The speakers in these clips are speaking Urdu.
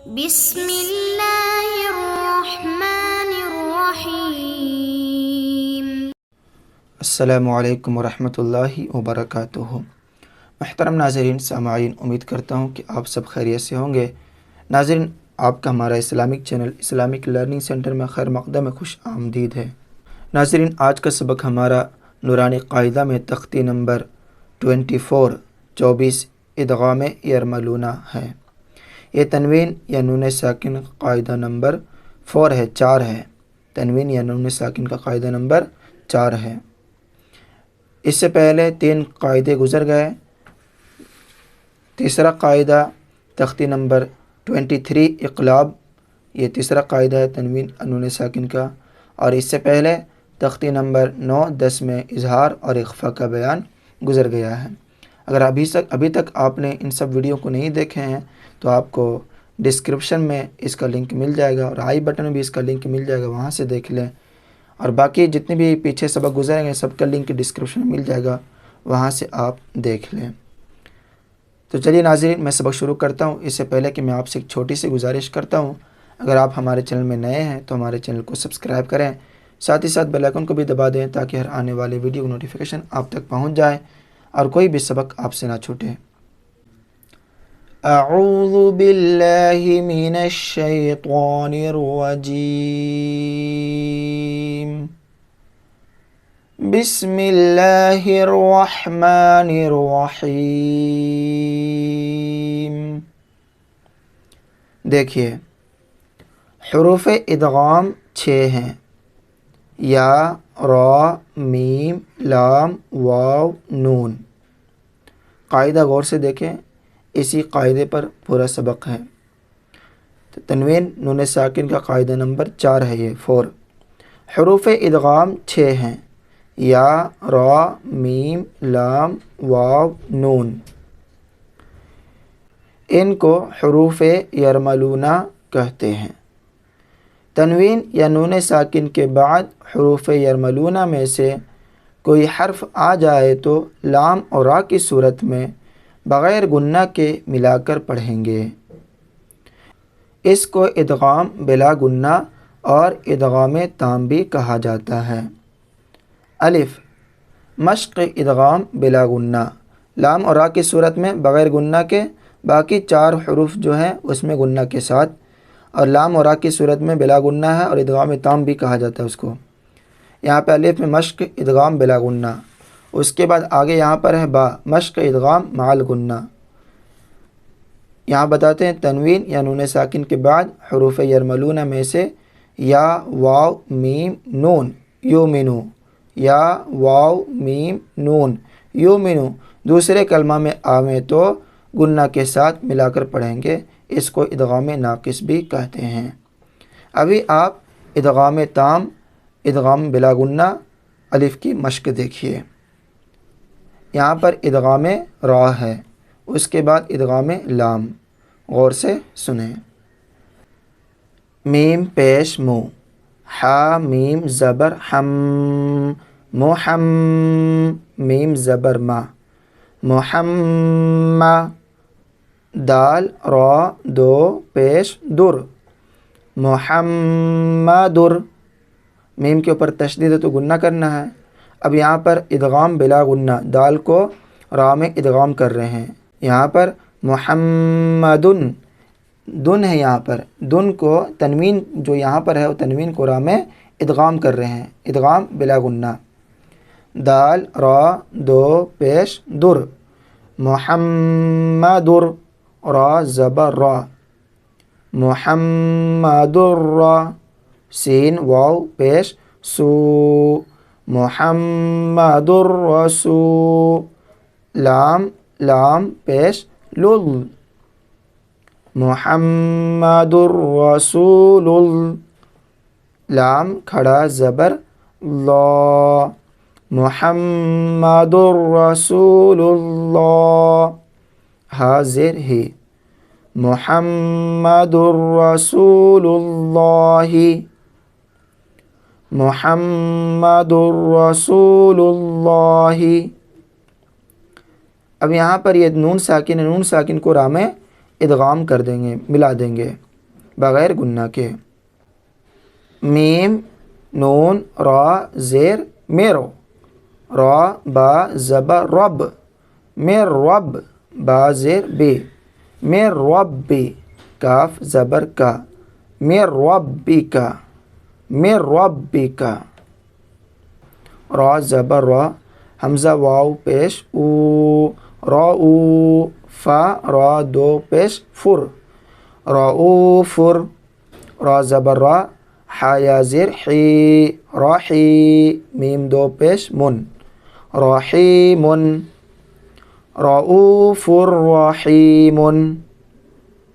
بسم اللہ الرحمن الرحیم۔ السلام علیکم ورحمۃ اللہ وبرکاتہ۔ محترم ناظرین، سامعین، امید کرتا ہوں کہ آپ سب خیریت سے ہوں گے۔ ناظرین، آپ کا ہمارا Islamic channel Islamic learning centre میں خیر مقدم میں خوش آمدید ہے۔ ناظرین، آج کا سبق ہمارا نورانی قاعدہ میں تختی نمبر 24 ادغام یرملونا ہے۔ یہ تنوین یا نون ساکن قاعدہ نمبر 4 ہے۔ تنوین یا نون ساکن کا قاعدہ نمبر 4 ہے۔ اس سے پہلے 3 قاعدے گزر گئے۔ تیسرا قاعدہ تختی نمبر 23 اقلاب، یہ تیسرا قاعدہ ہے تنوین نون ساکن کا، اور اس سے پہلے تختی نمبر 9 10 میں اظہار اور اخفا کا بیان گزر گیا ہے۔ اگر ابھی تک آپ نے ان سب ویڈیو کو نہیں دیکھے ہیں تو آپ کو ڈسکرپشن میں اس کا لنک مل جائے گا، اور آئی بٹن میں بھی اس کا لنک مل جائے گا، وہاں سے دیکھ لیں۔ اور باقی جتنے بھی پیچھے سبق گزریں گے سب کا لنک ڈسکرپشن میں مل جائے گا، وہاں سے آپ دیکھ لیں۔ تو چلیے ناظرین، میں سبق شروع کرتا ہوں۔ اس سے پہلے کہ میں آپ سے ایک چھوٹی سی گزارش کرتا ہوں، اگر آپ ہمارے چینل میں نئے ہیں تو ہمارے چینل کو سبسکرائب کریں، ساتھ ہی ساتھ بیل آئیکن کو بھی دبا دیں تاکہ ہر آنے والے ویڈیو کی نوٹیفیکیشن آپ تک پہنچ جائے اور کوئی بھی سبق آپ سے نہ چھوٹے۔ اعوذ باللہ من الشیطان الرجیم، بسم اللہ الرحمن الرحیم۔ دیکھیے، حروف ادغام 6 ہیں: یا، را، میم، لام، واو، نون۔ قاعدہ غور سے دیکھیں، اسی قاعدے پر پورا سبق ہے۔ تو تنوین نون ساکن کا قاعدہ نمبر 4 ہے، یہ 4۔ حروف ادغام 6 ہیں: یا، را، میم، لام، واو، نون۔ ان کو حروف یرملونا کہتے ہیں۔ تنوین یا نون ساکن کے بعد حروف یرملونا میں سے کوئی حرف آ جائے تو لام اور را کی صورت میں بغیر گنہ کے ملا کر پڑھیں گے۔ اس کو ادغام بلا گنہ اور ادغام تام بھی کہا جاتا ہے۔ الف، مشق ادغام بلا گنہ، لام اور را کی صورت میں بغیر گنہ کے، باقی 4 حروف جو ہیں اس میں گنہ کے ساتھ، اور لام اور را کی صورت میں بلا گنہ ہے اور ادغام تام بھی کہا جاتا ہے اس کو۔ یہاں پہ الف میں مشق ادغام بلا گنہ، اس کے بعد آگے یہاں پر ہے با، مشق ادغام مع الگنہ۔ یہاں بتاتے ہیں تنوین یا نون ساکن کے بعد حروف یرملونا میں سے یا، واو، میم، نون، یومنو، یا، واو، میم، نون، یومنو دوسرے کلمہ میں آویں تو گنہ کے ساتھ ملا کر پڑھیں گے، اس کو ادغام ناقص بھی کہتے ہیں۔ ابھی آپ ادغام تام، ادغام بلا گنہ، الف کی مشق دیکھیے۔ یہاں پر ادغام را ہے، اس کے بعد ادغام لام، غور سے سنیں۔ میم پیش مو، حا میم زبر حم، محم، میم زبر ما، محمّا۔ دال را دو پیش در، محمدر، میم کے اوپر تشدید ہے تو گنہ کرنا ہے۔ اب یہاں پر ادغام بلا گنہ، دال کو را میں ادغام کر رہے ہیں۔ یہاں پر محمدن، دن ہے، یہاں پر دن کو تنوین جو یہاں پر ہے وہ تنوین کو را میں ادغام کر رہے ہیں، ادغام بلا گنہ۔ دال را دو پیش در، محمدر، را زبر را، محمدر را۔ سین واو پیش سو، محمد الرسول۔ لام، لام پیش لل، محمد الرسول۔ لام کھڑا زبر لا، محمد الرسول اللہ۔ حاضر ہی، محمد الرسول اللہ، محمد الرسول اللہ۔ اب یہاں پر یہ نون ساکن ہے، نون ساکن کو را میں ادغام کر دیں گے، ملا دیں گے۔ بغیر گنہ کے. میم نون را زیر میرو، را با زبر رب، میر رب با زیر بے، میر ربی، کاف زبر کا، میر ربی کا، میر ربی کا. را زبر را، حمزہ واو پیش او، را او، فا را دو پیش فر، را او فر. را زبر را، حا یا زیر حی، راحی، میم دو پیش من، راحیم. رؤوف رحیم،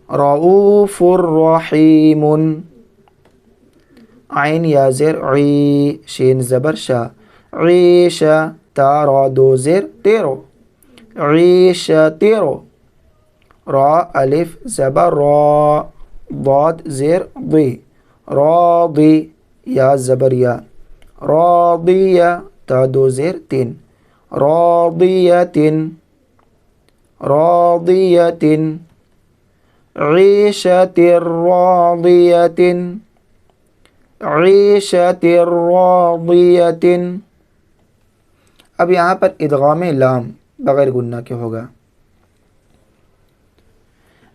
رؤوف رحیم. عین یا زیر عی، شین زبر شا، عیشا، تا را دو زیر تیرو، عیشا تیرو. را الف زبر را، ضاد زیر ضی، راضی، یا زبر یا، راضیہ، تا دو زیر تین، راضیۃ، راضیۃ. عیشۃ راضیۃ، عیشۃ راضیۃ. اب یہاں پر ادغام لام بغیر گنہ کے ہوگا.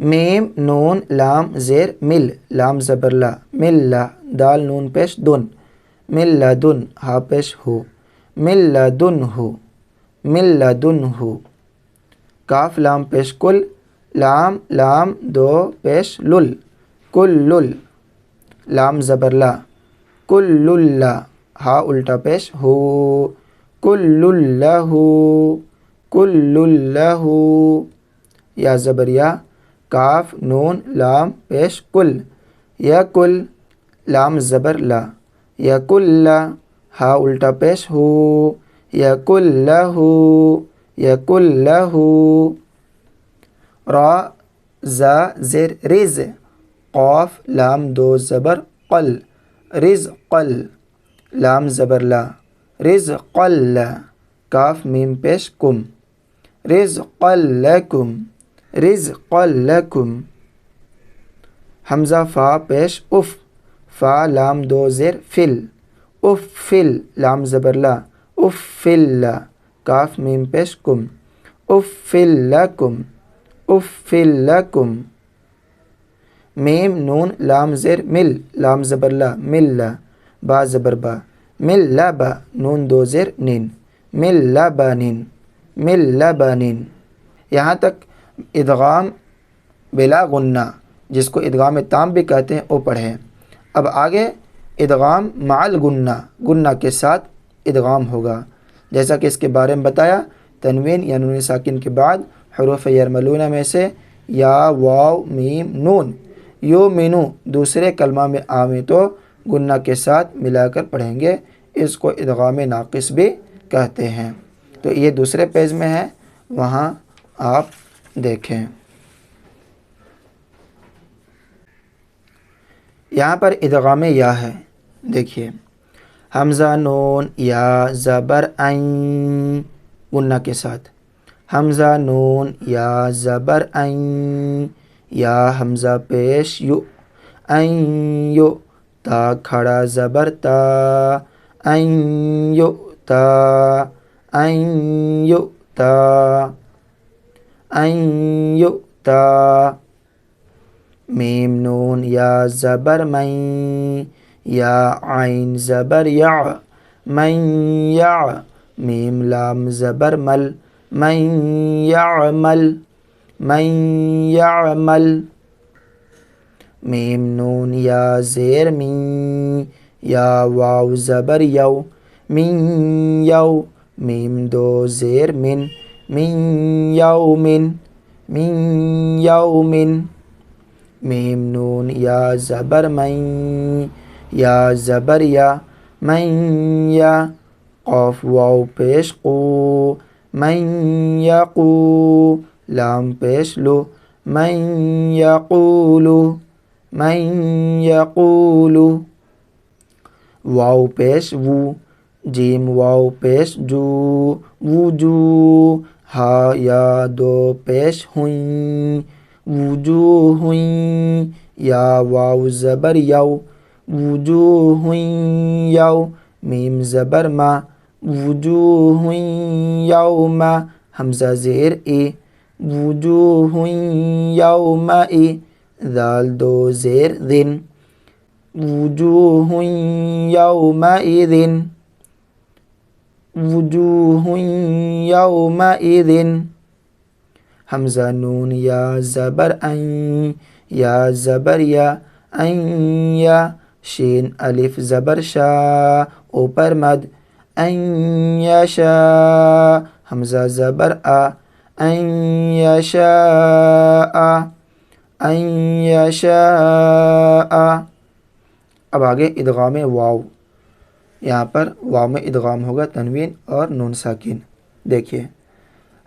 میم نون لام زیر مل، لام زبر لا، مل، دال نون پیش دن، مل دن، ہا پیش ہو، مل دن ہو، مل دن ہو. کاف لام پیش کل، لام لام دو پیش لل، کل لل، لام زبر لا، کل لا، ہا الٹا پیش ہو، کل لہ، کل لہ. یا زبر یا، کاف نون لام پیش کل، یا کل، لام زبر لا، یا کل، ہا الٹا پیش ہو، یا کل لہ، یا کل لہ. را زا زیر رز، قاف لام دو زبر قل، رز قل، لام زبر لا، رز قل، کاف میم پیش کم، رز قلکم، رز قلکم. حمزہ فا پیش اف، فا لام دو زیر فل، اف فل، لام زبر لا، اف فل، کاف میم پیش کم، اف فل لکم، اف فل لکم. میم نون لام زیر مل، لام زبر لا، مل، با زبر با، مل لبا، نون دو زیر نین، مل لبنین، مل لبنین. یہاں تک ادغام بلا غنہ، جس کو ادغام تام بھی کہتے ہیں، وہ پڑھیں. اب آگے ادغام مع الغنہ، گنہ کے ساتھ ادغام ہوگا. جیسا کہ اس کے بارے میں بتایا، تنوین یا نون ساکن کے بعد حروف یرملون میں سے یا، واو، میم، نون، یو مینو دوسرے کلمہ میں آویں تو گنہ کے ساتھ ملا کر پڑھیں گے. اس کو ادغام ناقص بھی کہتے ہیں. تو یہ دوسرے پیج میں ہے، وہاں آپ دیکھیں. یہاں پر ادغام یا ہے، دیکھیے، حمزہ نون یا زبر عین گنہ کے ساتھ، حمزہ نون یا زبر عین، یا حمزہ پیش یو، عین یو، تا کھڑا زبر تا، عین یو تا، عین یو تا، عین یو تا. میم نون یا زبر مین، یا عین زبر یا، من یا، میم لام زبر مل، من یعمل، من یعمل. میم نون یا زیر می، یا واو زبر یو، من یو، میم دو زیر من، من یومن، من یومن. میم نون یا زبر من، یا زبر یا، من یا، قاف واو پیش قو، من یقو، لام پیش لو، من یقولو، من یقولو. واو پیش وو، جیم واو پیش جو، وجو، ہا یا دو پیش ہوئیں، وجوہ، یا واو زبر یو وجوہ یو میم زبر ما وجوہ یوم حمزہ زیر ای وجوہ یومئ ذال دو زیر ذن وجوہ یومئذ وجوہ یومئذ حمزہ نون یا زبر این یا زبر یا این یا شین الف زبر شا اوپر مد این یشا حمزہ زبر آ این یشاء این یشاء. اب آگے ادغام واو. یہاں پر واو میں ادغام ہوگا تنوین اور نون ساکن. دیکھیے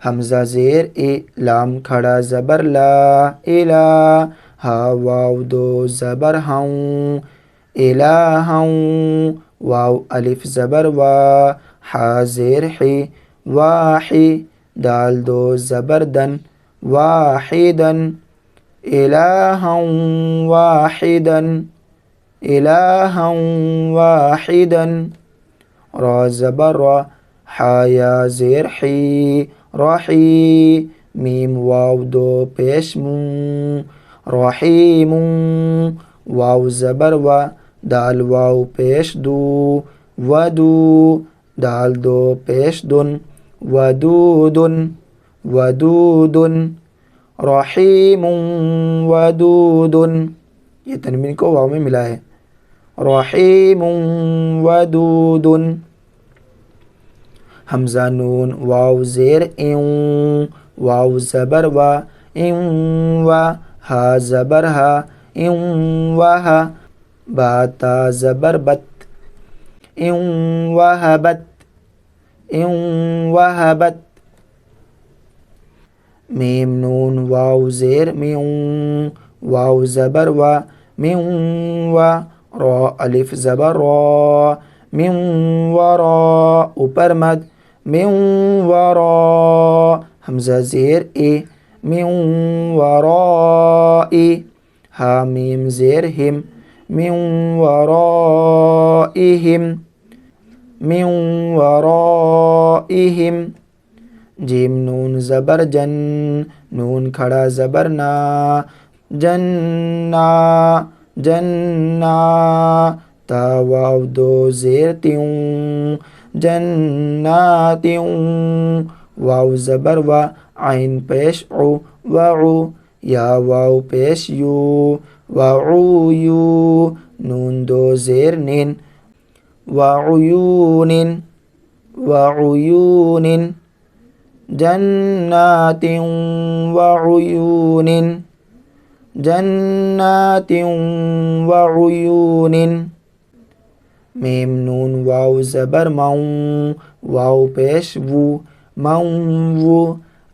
حمزہ زیر اے لام کھڑا زبر لا الا ہا واو دو زبر ہاؤں الہوں واو الف زبر وا ہا زیر حی واحی دال دو زبر دن واحدن الہوں واحدن الہوں واحدن را زبر را حا یا زیر حی رحی میم واو دو پیش مون رحیم واو زبر و دال واو پیش دو ودو دال دو پیش دن ودودن ودودن رحیم ودودن. یہ تنوین کو واو میں ملا ہے. رحیم ودودن. حمزہ نون واو زیر اون واو زبر و اون و ہا زبر ہا اون و ہا با تا زبر بت اون و ہبت اون و ہبت. میم نون واو زیر میون واو زبر و میون و را الف زبر را میون و را اوپر مد میون و را حمزہ زیر ای میون و را ای ہا میم زیر ہم میون و را ایہم میون و را ایہم. جیم نون زبر جن نون کھڑا زبر نا جننا جننا تا واو دو زیر تیوں جناتیوں واو زبر و عین پیش عو وعو یا واو پیش یو وعو یو نون دو زیر نین وعیون وعیون جنات وعیون جنات وعیون. میم نون واو زبر مون واو پیش وو موو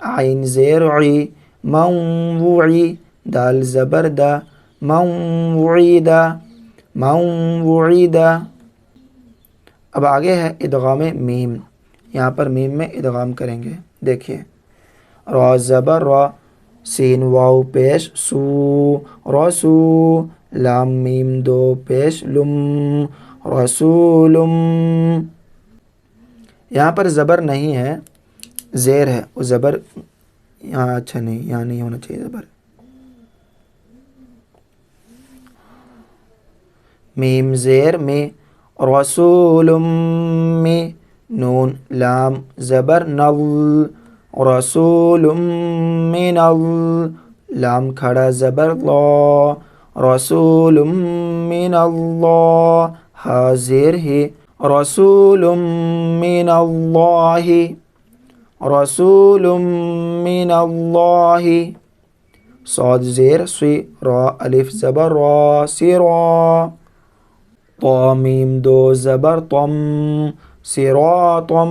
عین زیر عی موعی دال زبر دا موعیدہ موعیدہ. اب آگے ہے ادغام میم. یہاں پر میم میں ادغام کریں گے. دیکھیے را زبر را سین واو پیش سو رسو لام میم دو پیش لم رسولم. یہاں پر زبر نہیں ہے زیر ہے. وہ زبر یہاں اچھا نہیں یہاں نہیں ہونا چاہیے زبر. میم زیر میں رسول میں نون لام زبر نل رسول من لام کھڑا زبر لا رسول من اللہ حاضر ہے رسول من اللہ رسول من اللہ. صاد زیر سی را الف زبر را سرا طا میم دو زبر طم صراطم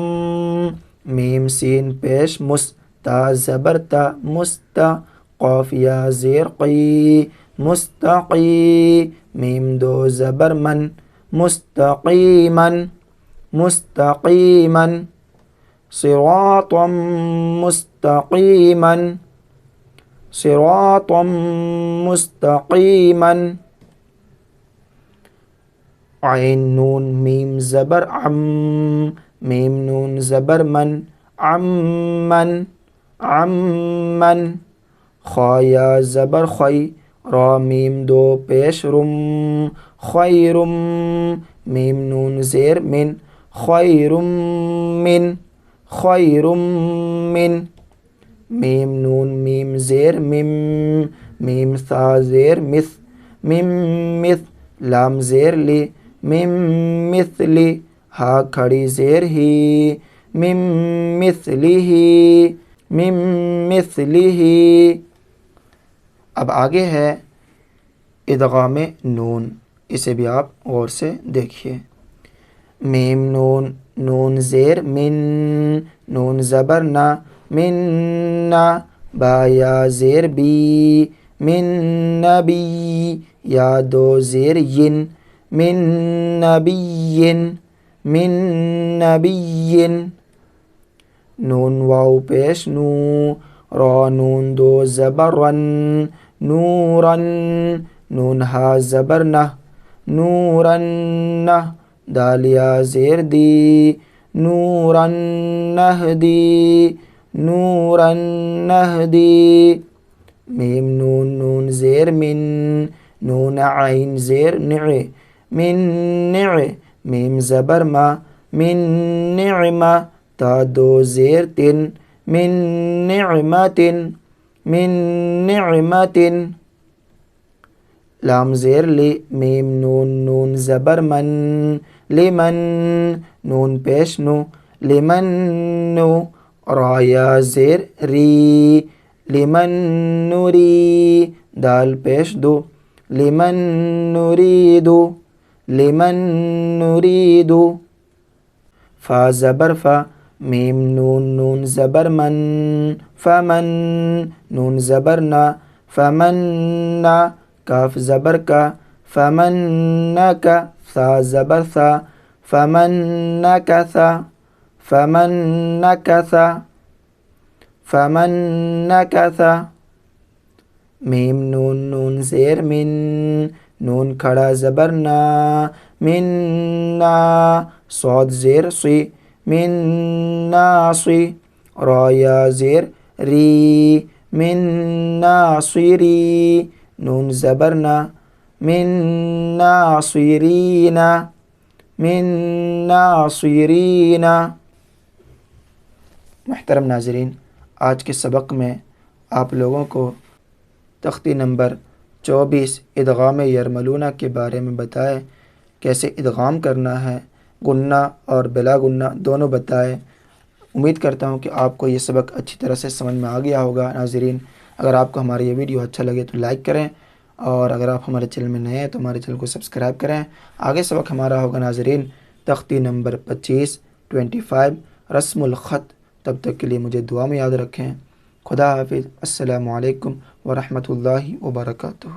میم سین پیش مس تا زبر تا مستا قاف یا زیر قی مستقی میم دو زبر من مستقیما مستقیما صراطا مستقیما. صراطا مستقیما. عین نون میم زبر عم، میم نون زبر من، عمن عمن. خا یا زبر خی، را میم دو پیش رم، خیرم. میم نون زیر من، خیرم من خیرم من. میم نون میم زیر مم، میم ثا زیر مث، مم مث. لام زیر لی، مم مثلی. ہا کھڑی زیر ہی، مم مثلی، مم مثلی. اب آگے ہے ادغام نون، اسے بھی آپ غور سے دیکھیے. میم نون، نون زیر من، نون زبر نا، من نا. با یا زیر بی، من نبی. یا دو زیر ین، من نبی، من نبی. نون واو پیش نو، را نون دو زبر رن، نورن. نون ہا زبر نہ، نورن نہ. دال یا زیر دی، نورن نہدی، نورن نہدی. میم نون، نون زیر من، نون عین زیر نع، من نع. میم زبر ما، من نعمہ. تا دو زیر تن، من نعمت، من نعمت. لام زیر لی، میم نون، نون زبر من، لمن. نون پیش نو، لمن نو. را یا زیر ری، لمن نوری. دال پیش دو، لمن نوریدو، لمن نوریدو. فا زبر فا، میم نون، نون زبر من، فمن. نون زبر نا، فمن نا. کاف زبر کا، فمن کا. ثا زبر ثا، فمن نکثا، فمن نکثا، فمن نکثا. میم نون، نون زیر من، نون کھڑا زبر نا، من نا. صاد زیر سی، من ناصی. را یا زیر ری، من ناصری. نون زبر نا، من ناصرین، من ناصرین. محترم ناظرین، آج کے سبق میں آپ لوگوں کو تختی نمبر 24 ادغام یرملون کے بارے میں بتائے، کیسے ادغام کرنا ہے، غنہ اور بلا غنہ دونوں بتائے. امید کرتا ہوں کہ آپ کو یہ سبق اچھی طرح سے سمجھ میں آ گیا ہوگا. ناظرین، اگر آپ کو ہمارا یہ ویڈیو اچھا لگے تو لائک کریں، اور اگر آپ ہمارے چینل میں نئے ہیں تو ہمارے چینل کو سبسکرائب کریں. آگے سبق ہمارا ہوگا ناظرین تختی نمبر 25 رسم الخط. تب تک کے لیے مجھے دعا میں یاد رکھیں. خدا حافظ. السلام علیکم ورحمۃ اللہ وبرکاتہ.